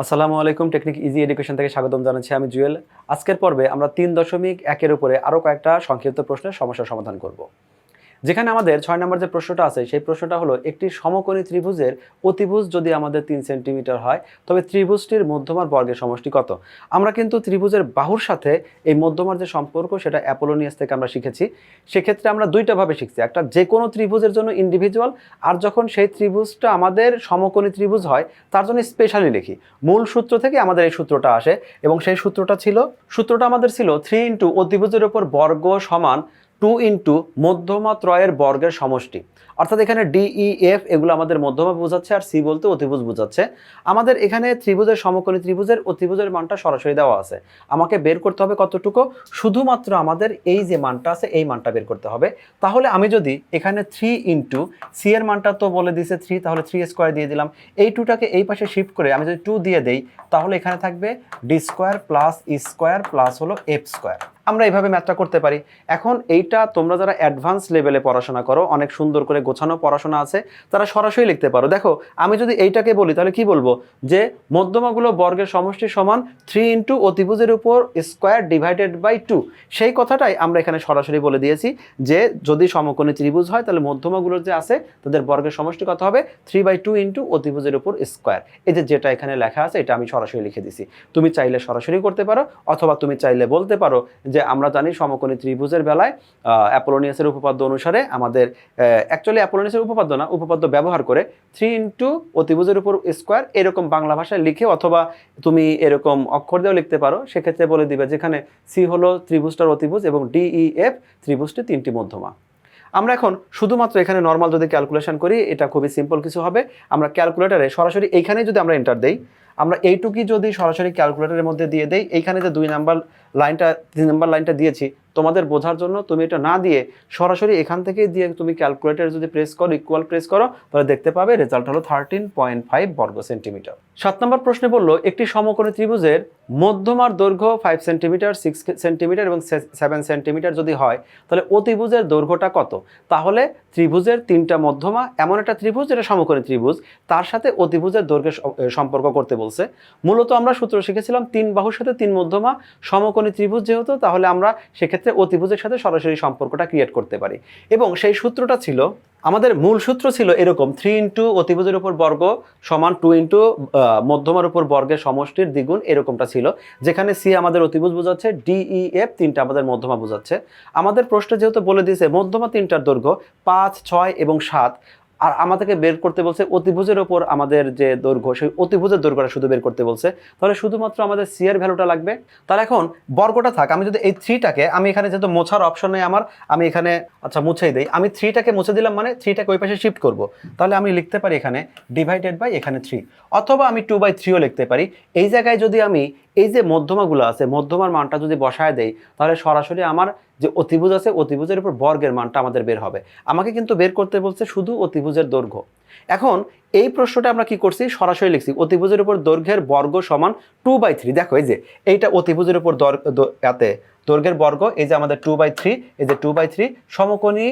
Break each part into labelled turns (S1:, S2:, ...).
S1: আসসালামু আলাইকুম, technique easy education থেকে স্বাগতম জানাচ্ছি। আমি জুয়েল। আজকের পর্বে আমরা 3.1 উপরে আরও কয়েকটা সংক্ষিপ্ত প্রশ্নের সমস্যার সমাধান করব। যেখানে আমাদের 6 নম্বর যে প্রশ্নটা আছে সেই প্রশ্নটা হলো, একটি সমকোণী ত্রিভুজের অতিভুজ যদি আমাদের 3 সেন্টিমিটার হয় তবে ত্রিভুজটির মধ্যমার বর্গের সমষ্টি কত? আমরা কিন্তু ত্রিভুজের বাহুর সাথে এই মধ্যমার যে সম্পর্ক সেটা অ্যাপোলোনিয়াস থেকে আমরা শিখেছি। সেক্ষেত্রে আমরা দুইটা ভাবে শিখছি, একটা যে কোনো ত্রিভুজের জন্য ইন্ডিভিজুয়াল, আর যখন সেই ত্রিভুজটা আমাদের সমকোণী ত্রিভুজ হয় তার জন্য স্পেশালি লিখি। মূল সূত্র থেকে আমাদের এই সূত্রটা আসে এবং সেই সূত্রটা আমাদের ছিল 3 ইন্টু অতিভুজের ওপর বর্গ সমান 2 ইন্টু মধ্যমা ত্রয়ের বর্গের সমষ্টি। অর্থাৎ এখানে ডি ই এফ এগুলো আমাদের মধ্যমা বোঝাচ্ছে, আর সি বলতে অতিভুজ বোঝাচ্ছে। আমাদের এখানে ত্রিভুজের সমকোণী ত্রিভুজের অতিভুজের মানটা সরাসরি দেওয়া আছে। আমাকে বের করতে হবে কতটুকু? শুধুমাত্র আমাদের এই যে মানটা আছে এই মানটা বের করতে হবে। তাহলে আমি যদি এখানে 3 ইন্টু সি এর মানটা তো বলে দিয়েছে 3, তাহলে 3 স্কোয়ার দিয়ে দিলাম। এই 2টাকে এই পাশে শিফট করে আমি যদি 2 দিয়ে দেই তাহলে এখানে থাকবে D square plus E square plus হলো এফ স্কোয়ার। আমরা এইভাবে ম্যাথটা করতে পারি। এখন এইটা তোমরা যারা অ্যাডভান্স লেভেলে পড়াশোনা করো, অনেক সুন্দর করে গোছানো পড়াশোনা আছে, তারা সরাসরি লিখতে পারো। দেখো আমি যদি এইটাকে বলি তাহলে কি বলবো, যে মধ্যমাগুলো বর্গের সমষ্টি সমান 3 ইন্টু অতিভুজের উপর স্কোয়ার ডিভাইডেড বাই 2। সেই কথাটাই আমরা এখানে সরাসরি বলে দিয়েছি যে যদি সমকোণী ত্রিভুজ হয় তাহলে মধ্যমাগুলোর যে আছে তাদের বর্গের সমষ্টি কত হবে? 3/2 ইন্টু অতিভুজের উপর স্কোয়ার। এই যেটা এখানে লেখা আছে এটা আমি সরাসরি লিখে দিছি। তুমি চাইলে সরাসরি করতে পারো, অথবা তুমি চাইলে বলতে পারো যে আমরা জানি সমকোণী ত্রিভুজের বেলায় অ্যাপোলোনিয়াসের উপপাদ্য অনুসারে আমাদের অ্যাকচুয়ালি অ্যাপোলোনিয়াসের উপপাদ্য না, উপপাদ্য ব্যবহার করে 3 ইন্টু অতিভুজের উপর স্কোয়ার এরকম বাংলা ভাষায় লিখে, অথবা তুমি এরকম অক্ষর দিয়েও লিখতে পারো। সেক্ষেত্রে বলে দিবে যেখানে সি হলো ত্রিভুজটার অতিভুজ এবং ডি ই এফ ত্রিভুজটি 3টি মধ্যমা। আমরা এখন শুধুমাত্র এখানে নর্মাল যদি ক্যালকুলেশন করি এটা খুবই সিম্পল কিছু হবে। আমরা ক্যালকুলেটারে সরাসরি এইখানেই যদি আমরা এন্টার দেই, আমরা এইটুকুই যদি সরাসরি ক্যালকুলেটরের মধ্যে দিয়ে দেই, এইখানে যে 2 নাম্বার লাইনটা 3 নাম্বার লাইনটা দিয়েছি তোমাদের বোঝার জন্য, তুমি এটা না দিয়ে সরাসরি এখান থেকে দিয়ে তুমি ক্যালকুলেটর যদি প্রেস করো, ইকুয়াল প্রেস করো, তাহলে দেখতে পাবে রেজাল্ট হলো 13.5 বর্গ সেন্টিমিটার। 7 নম্বর প্রশ্নে বললো, একটি সমকোণী ত্রিভুজের মধ্যমার দৈর্ঘ্য 5 সেন্টিমিটার, 6 সেন্টিমিটার এবং 7 সেন্টিমিটার যদি হয় তাহলে অতিভুজের দৈর্ঘ্যটা কত? তাহলে ত্রিভুজের 3টা মধ্যমা, এমন একটা ত্রিভুজ যেটা সমকোণী ত্রিভুজ, তার সাথে অতিভুজের দৈর্ঘ্যের সম্পর্ক করতে বলছে। মূলত আমরা সূত্র শিখেছিলাম 3 বাহুর সাথে 3 মধ্যমা, সমকোণী ত্রিভুজ যেহেতু তাহলে আমরা সেক্ষেত্রে অতিভুজের সাথে সরাসরি সম্পর্কটা ক্রিয়েট করতে পারি। এবং সেই সূত্রটা ছিল, আমাদের মূল সূত্র ছিল এরকম, 3 ইন্টু অতিভুজের উপর বর্গ সমান 2 ইন্টু মধ্যমার উপর বর্গের সমষ্টির দ্বিগুণ, এরকমটা ছিল। যেখানে সি আমাদের অতিভুজ বোঝাচ্ছে, ডি ই এফ 3টা আমাদের মধ্যমা বোঝাচ্ছে। আমাদের প্রশ্নে যেহেতু বলে দিয়েছে মধ্যমা 3টার দৈর্ঘ্য 5, 6 এবং 7, আর আমাদেরকে বের করতে বলছে অতিভুজের ওপর আমাদের যে দৈর্ঘ্য, সেই অতিভুজের দৈর্ঘ্যটা শুধু বের করতে বলছে। তাহলে শুধুমাত্র আমাদের সি এর ভ্যালুটা লাগবে। তাহলে এখন বর্গটা থাক, আমি যদি এই 3টাকে, আমি এখানে যেহেতু মোছার অপশন নেই আমার, আমি এখানে আচ্ছা মুছেই দেই। আমি 3টাকে মুছে দিলাম, মানে 3টাকে ওই পাশে শিফট করব। তাহলে আমি লিখতে পারি এখানে ডিভাইডেড বাই এখানে 3, অথবা আমি 2/3ও লিখতে পারি। এই জায়গায় যদি আমি এই যে মধ্যমাগুলো আছে মধ্যমার মানটা যদি বসায় দেই তাহলে সরাসরি আমার যে অতিভুজ আছে অতিভুজের উপর বর্গের মানটা আমাদের বের হবে। আমাকে কিন্তু বের করতে বলছে শুধু অতিভুজের দৈর্ঘ্য। এখন এই প্রশ্নটা আমরা কি করছি, সরাসরি লিখছি অতিভুজের উপর দৈর্ঘ্যের বর্গ সমান 2/3। দেখো এই যে এইটা অতিভুজের উপর দৈর্ঘ্যের বর্গ, এই যে আমাদের 2/3, এই যে 2/3 সমকোণী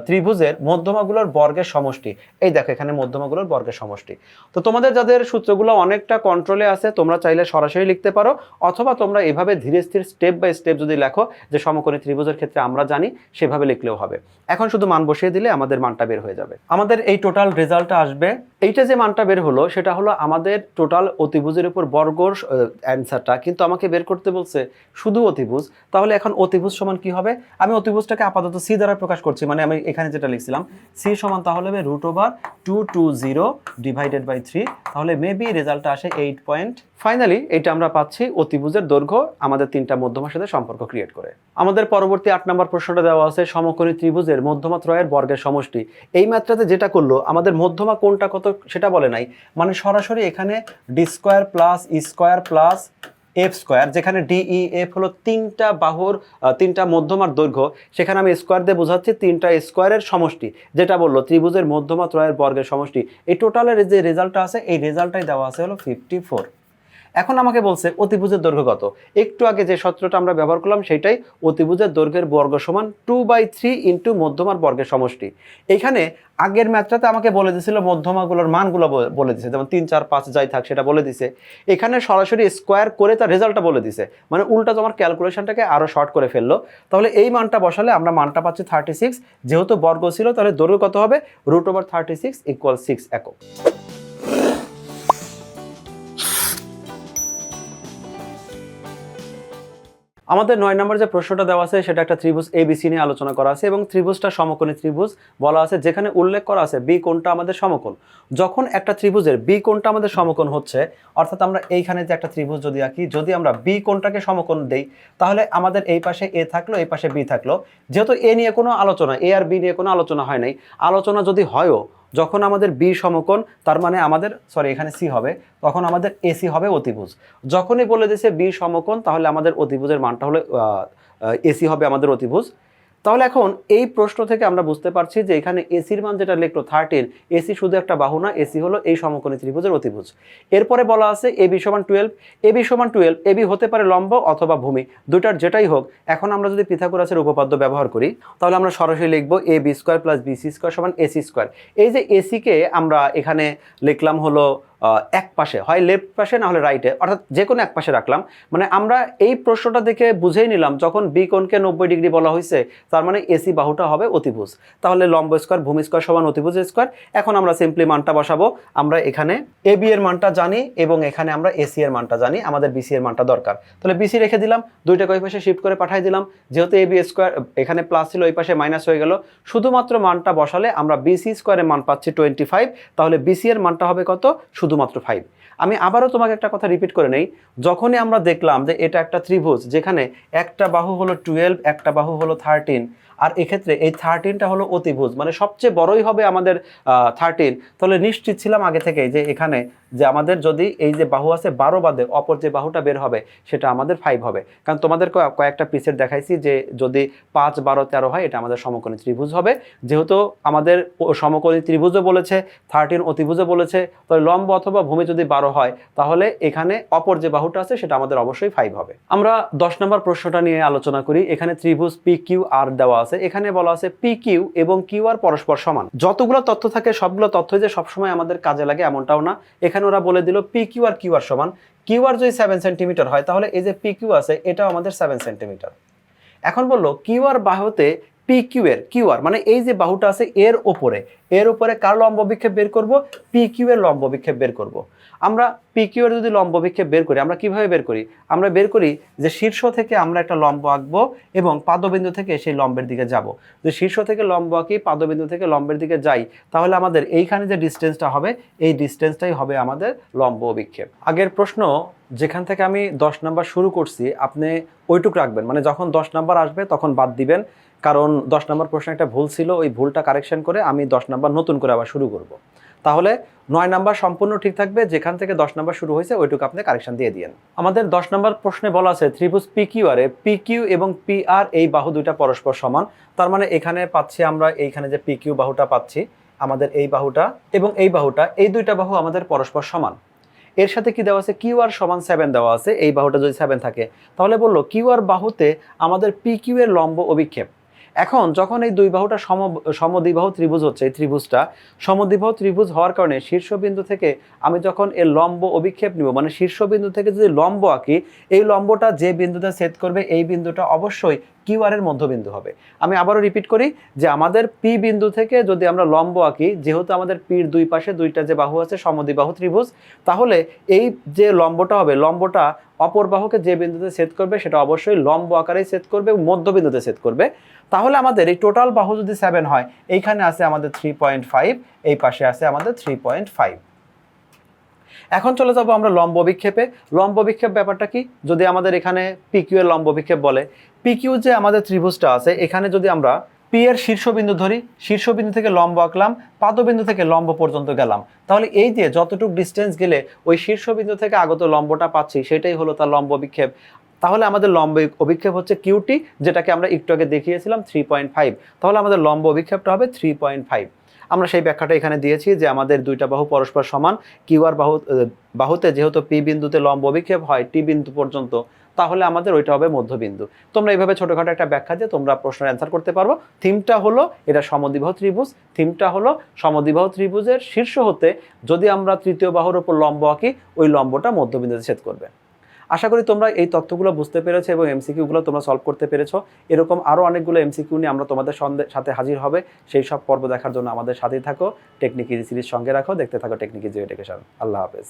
S1: ত্রিভুজের মধ্যমাগুলোর বর্গের সমষ্টি। এই দেখো এখানে মধ্যমাগুলোর বর্গের সমষ্টি। তো তোমাদের যাদের সূত্রগুলো অনেকটা কন্ট্রোলে আছে তোমরা চাইলে সরাসরি লিখতে পারো, অথবা তোমরা এভাবে ধীরে স্থির স্টেপ বাই স্টেপ যদি লেখো যে সমকোণী ত্রিভুজের ক্ষেত্রে আমরা জানি, সেভাবে লিখলেও হবে। এখন শুধু মান বসিয়ে দিলে আমাদের মানটা বের হয়ে যাবে। আমাদের এই টোটাল রেজাল্টটা আসবে, এইটা যে মানটা বের হলো সেটা হলো আমাদের টোটাল অতিভুজের উপর বর্গর অ্যান্সারটা, কিন্তু আমাকে বের করতে বলছে শুধু অতিভুজ। তাহলে এখন অতিভুজ সমান কি হবে? আমি অতিভুজটাকে আপাতত সি দ্বারা প্রকাশ করছি, মানে আমি এখানে যেটা লিখছিলাম সি সমান তাহলে হবে √220 ডিভাইডেড বাই 3। তাহলে মেবি রেজাল্টটা আসে 8 পয়েন্ট। ফাইনালি এটা আমরা পাচ্ছি অতিভুজের দৈর্ঘ্য আমাদের 3টা মধ্যমার সাথে সম্পর্ক ক্রিয়েট করে। আমাদের পরবর্তী 8 নম্বর প্রশ্নটা দেওয়া আছে, সমকোণী ত্রিভুজের মধ্যমা ত্রয়ের বর্গের সমষ্টি। এই মাত্রাতে যেটা করলো আমাদের মধ্যমা কোনটা কত সেটা বলে নাই, মানে সরাসরি এখানে D square plus E square plus F square, যেখানে ডি ই এফ হলো 3টা বাহুর 3টা মধ্যমার দৈর্ঘ্য, সেখানে আমি স্কোয়ার দিয়ে বোঝাচ্ছি 3টা স্কোয়ারের সমষ্টি, যেটা বললো ত্রিভুজের মধ্যমা ত্রয়ের বর্গের সমষ্টি। এই টোটালের যে রেজাল্টটা আছে এই রেজাল্টটাই দেওয়া আছে হলো 54। এখন আমাকে বলছে অতিভুজের দৈর্ঘ্য কত। একটু আগে যে সূত্রটা আমরা ব্যবহার করলাম সেটাই, অতিভুজের দৈর্ঘ্যের বর্গ সমান 2/3 ইন্টু মধ্যমার বর্গের সমষ্টি। এইখানে আগের ম্যাথটাতে আমাকে বলে দিয়েছিল মধ্যমাগুলোর মানগুলো বলে দিছে, যেমন 3, 4, 5 যাই থাক সেটা বলে দিছে। এখানে সরাসরি স্কোয়ার করে তার রেজাল্টটা বলে দিছে, মানে উল্টা তোমার ক্যালকুলেশনটাকে আরও শর্ট করে ফেললো। তাহলে এই মানটা বসালে আমরা মানটা পাচ্ছি 36, যেহেতু বর্গ ছিল তাহলে দৈর্ঘ্য কত হবে, √36 = 6 একক। আমাদের 9 নম্বর যে প্রশ্নটা দেওয়া আছে সেটা একটা ত্রিভুজ ABC নিয়ে আলোচনা করা আছে এবং ত্রিভুজটা সমকোণী ত্রিভুজ বলা আছে, যেখানে উল্লেখ করা আছে বি কোণটা আমাদের সমকোণ। যখন একটা ত্রিভুজের বি কোণটা আমাদের সমকোণ হচ্ছে, অর্থাৎ আমরা এইখানে যে একটা ত্রিভুজ যদি আঁকি, যদি আমরা বি কোণটাকে সমকোণ দেই, তাহলে আমাদের এই পাশে এ থাকলো, এই পাশে বি থাকলো। যেহেতু এ নিয়ে কোনো আলোচনা, এ আর বি নিয়ে কোনো আলোচনা হয় নাই, আলোচনা যদি হয়ও, যখন আমাদের বি সমকোণ, তার মানে আমাদের এখানে সি হবে, তখন আমাদের এসি হবে অতিভুজ। যখনই বলে দিয়েছে বি সমকোণ, তাহলে আমাদের অতিভুজের মানটা হলো এসি হবে আমাদের অতিভুজ। তাহলে এখন এই প্রশ্ন থেকে আমরা বুঝতে পারছি যে এখানে এসির মান যেটা লিখলো 13, এসি শুধু একটা বাহু না, এসি হলো এই সমকোণী ত্রিভুজের অতিভুজ। এরপরে বলা আছে এবি সমান 12, এবি সমান 12, এবি হতে পারে লম্ব অথবা ভূমি, দুটার যেটাই হোক। এখন আমরা যদি পিথাগোরাসের উপপাদ্য ব্যবহার করি, তাহলে আমরা সরাসরি লিখবো AB² + BC² সমান AC²। এই যে এসিকে আমরা এখানে লিখলাম হলো এক পাশে, হয় লেফট পাশে না হলে রাইটে, অর্থাৎ যে কোনো এক পাশে রাখলাম। মানে আমরা এই প্রশ্নটা দেখে বুঝেই নিলাম, যখন বি কোণকে 90 ডিগ্রি বলা হয়েছে, তার মানে এসি বাহুটা হবে অতিভুজ। তাহলে লম্ব স্কোয়ার ভূমি স্কোয়ার সমান অতিভুজ স্কোয়ার। এখন আমরা সিম্পলি মানটা বসাবো। আমরা এখানে এবি এর মানটা জানি এবং এখানে আমরা এসি এর মানটা জানি, আমাদের বিসি এর মানটা দরকার। তাহলে বিসি রেখে দিলাম, দুইটাকে ওই পাশে শিফট করে পাঠিয়ে দিলাম। যেহেতু এবি স্কোয়ার এখানে প্লাস ছিল, ওই পাশে মাইনাস হয়ে গেল। শুধুমাত্র মানটা বসালে আমরা বিসি স্কোয়ারের মান পাচ্ছি 25, তাহলে বিসি এর মানটা হবে কত, শুধুমাত্র 5। আমি আবারও তোমাকে একটা কথা রিপিট করে নেই, যখনই আমরা দেখলাম যে এটা একটা ত্রিভুজ যেখানে একটা বাহু হলো 12, একটা বাহু হলো 13, আর এক্ষেত্রে এই 13টা হলো অতিভুজ, মানে সবচেয়ে বড়ই হবে আমাদের 13, তাহলে নিশ্চিত ছিলাম আগে থেকে যে এখানে যে আমাদের যদি এই যে বাহু আছে 12 বাদে অপর যে বাহুটা বের হবে সেটা আমাদের 5 হবে। কারণ তোমাদের কয়েকটা পিসের দেখাইছি যে যদি 5, 12, 13 হয়, এটা আমাদের সমকোণী ত্রিভুজ হবে। যেহেতু আমাদের সমকোণী ত্রিভুজও বলেছে, 13 অতিভুজও বলেছে, তাহলে লম্ব অথবা ভূমি যদি 12 হয়, তাহলে এখানে অপর যে বাহুটা আছে সেটা আমাদের অবশ্যই 5 হবে। আমরা 10 নম্বর প্রশ্নটা নিয়ে আলোচনা করি। এখানে ত্রিভুজ PQR দেওয়া আছে। এখানে বলা আছে PQ এবং QR পরস্পর সমান। যতগুলো তথ্য থাকে সবগুলো তথ্য যে সবসময় আমাদের কাজে লাগে এমনটাও না। এখানে ওরা বলে দিল PQ আর QR সমান। QR যদি 7 সেন্টিমিটার হয়, তাহলে এই যে PQ আছে এটাও আমাদের 7 সেন্টিমিটার। এখন বললো QR বাহুতে PQ এর QR মানে এই যে বাহুটা আছে এর উপরে কার লম্ব বিক্ষেপ বের করব, PQ এর লম্ব বিক্ষেপ বের করব। আমরা PQ এর যদি লম্ব বিক্ষেপ বের করি, আমরা কিভাবে বের করি, আমরা বের করি যে শীর্ষ থেকে আমরা একটা লম্ব আঁকবো এবং পাদবিন্দু থেকে সেই লম্বের দিকে যাব। যে শীর্ষ থেকে লম্ব আঁকি, পাদবিন্দু থেকে লম্বের দিকে যাই, তাহলে আমাদের এইখানে যে ডিস্টেন্সটা হবে, এই ডিস্টেন্সটাই হবে আমাদের লম্ব বিক্ষেপ। আগের প্রশ্ন যেখান থেকে আমি 10 নাম্বার শুরু করছি, আপনি ওইটুক রাখবেন, মানে যখন 10 নাম্বার আসবে তখন বাদ দিবেন, কারণ 10 নাম্বার প্রশ্নে একটা ভুল ছিল, ওই ভুলটা কারেকশন করে আমি 10 নাম্বার নতুন করে আবার শুরু করব। তাহলে 9 নাম্বার সম্পূর্ণ ঠিক থাকবে, যেখান থেকে 10 নাম্বার শুরু হয়েছে ওইটুকু আপনি কারেকশন দিয়ে দিয়েন। আমাদের 10 নাম্বার প্রশ্নে বলা আছে ত্রিভুজ PQR এ PQ এবং PR এই বাহু দুইটা পরস্পর সমান। তার মানে এখানে পাচ্ছি আমরা, এইখানে যে PQ বাহুটা পাচ্ছি, আমাদের এই বাহুটা এবং এই বাহুটা, এই দুইটা বাহু আমাদের পরস্পর সমান। এর সাথে কি দেওয়া আছে, QR সমান 7 দেওয়া আছে। এই বাহুটা যদি 7 থাকে, তাহলে বললো QR বাহুতে আমাদের PQ এর লম্ব অভিক্ষেপ। এখন যখন এই দুই বাহুটা সমদ্বিবাহু ত্রিভুজ হচ্ছে, এই ত্রিভুজটা সমদ্বিবাহু ত্রিভুজ হওয়ার কারণে শীর্ষবিন্দু থেকে আমি যখন এর লম্ব অভিক্ষেপ নিব, মানে শীর্ষবিন্দু থেকে যদি লম্ব আঁকি, এই লম্বটা যে বিন্দুতে ছেদ করবে এই বিন্দুটা অবশ্যই QR এর মধ্যবিন্দু হবে। আমি আবারও রিপিট করি যে আমাদের P বিন্দু থেকে যদি আমরা লম্ব আঁকি, যেহেতু আমাদের P এর দুই পাশে দুইটা যে বাহু আছে সমদ্বিবাহু ত্রিভুজ, তাহলে এই যে লম্বটা হবে, লম্বটা অপর বাহুকে যে বিন্দুতে ছেদ করবে সেটা অবশ্যই লম্ব আকারেই ছেদ করবে, মধ্যবিন্দুতে ছেদ করবে। তাহলে আমাদের এই টোটাল বাহু যদি 7 হয়, এইখানে আছে আমাদের 3.5, এই পাশে আছে আমাদের 3.5। এখন চলে যাব আমরা লম্ব বিক্ষেপে। লম্ব বিক্ষেপ ব্যাপারটা কি, যদি আমাদের এখানে PQ এর লম্ব বিক্ষেপ বলে, PQ যে আমাদের ত্রিভুজটা আছে, এখানে যদি আমরা P এর শীর্ষবিন্দু ধরি, শীর্ষবিন্দু থেকে লম্ব আঁকলাম, পাদবিন্দু থেকে লম্ব পর্যন্ত গেলাম, তাহলে এই যে যতটুকু ডিস্টেন্স গেলে ওই শীর্ষবিন্দু থেকে আগত লম্বটা পাচ্ছি, সেটাই হলো তার লম্ব বিক্ষেপ। তাহলে আমাদের লম্ব অভিক্ষেপ হচ্ছে QT, যেটাকে আমরা একটু আগে দেখিয়েছিলাম 3.5। তাহলে আমাদের লম্ব অভিক্ষেপটা হবে 3.5। আমরা সেই ব্যাখ্যাটা এখানে দিয়েছি যে আমাদের দুইটা বাহু পরস্পর সমান, কিউ আর বাহুতে যেহেতু পি বিন্দুতে লম্ব অভিক্ষেপ হয় টি বিন্দু পর্যন্ত, তাহলে আমাদের ওইটা হবে মধ্যবিন্দু। তোমরা এইভাবে ছোটখাটো একটা ব্যাখ্যা দিয়ে তোমরা প্রশ্নের অ্যান্সার করতে পারবো। থিমটা হলো এটা সমদ্বিবাহু ত্রিভুজ, থিমটা হলো সমদ্বিবাহু ত্রিভুজের শীর্ষ হতে যদি আমরা তৃতীয় বাহুর উপর লম্ব আঁকি, ওই লম্বটা মধ্যবিন্দুতে ছেদ করবে। আশা করি তোমরা এই তথ্যগুলো বুঝতে পেরেছো এবং এমসিকিউগুলো তোমরা সলভ করতে পেরেছো। এরকম আরও অনেকগুলো এমসিকিউ নিয়ে আমরা তোমাদের সাথে হাজির হবে। সেই সব পর্ব দেখার জন্য আমাদের সাথেই থাকো। টেকনিক ইজি সিরিজ সঙ্গে রাখো, দেখতে থাকো টেকনিক ইজি এডুকেশন। আল্লাহ হাফেজ।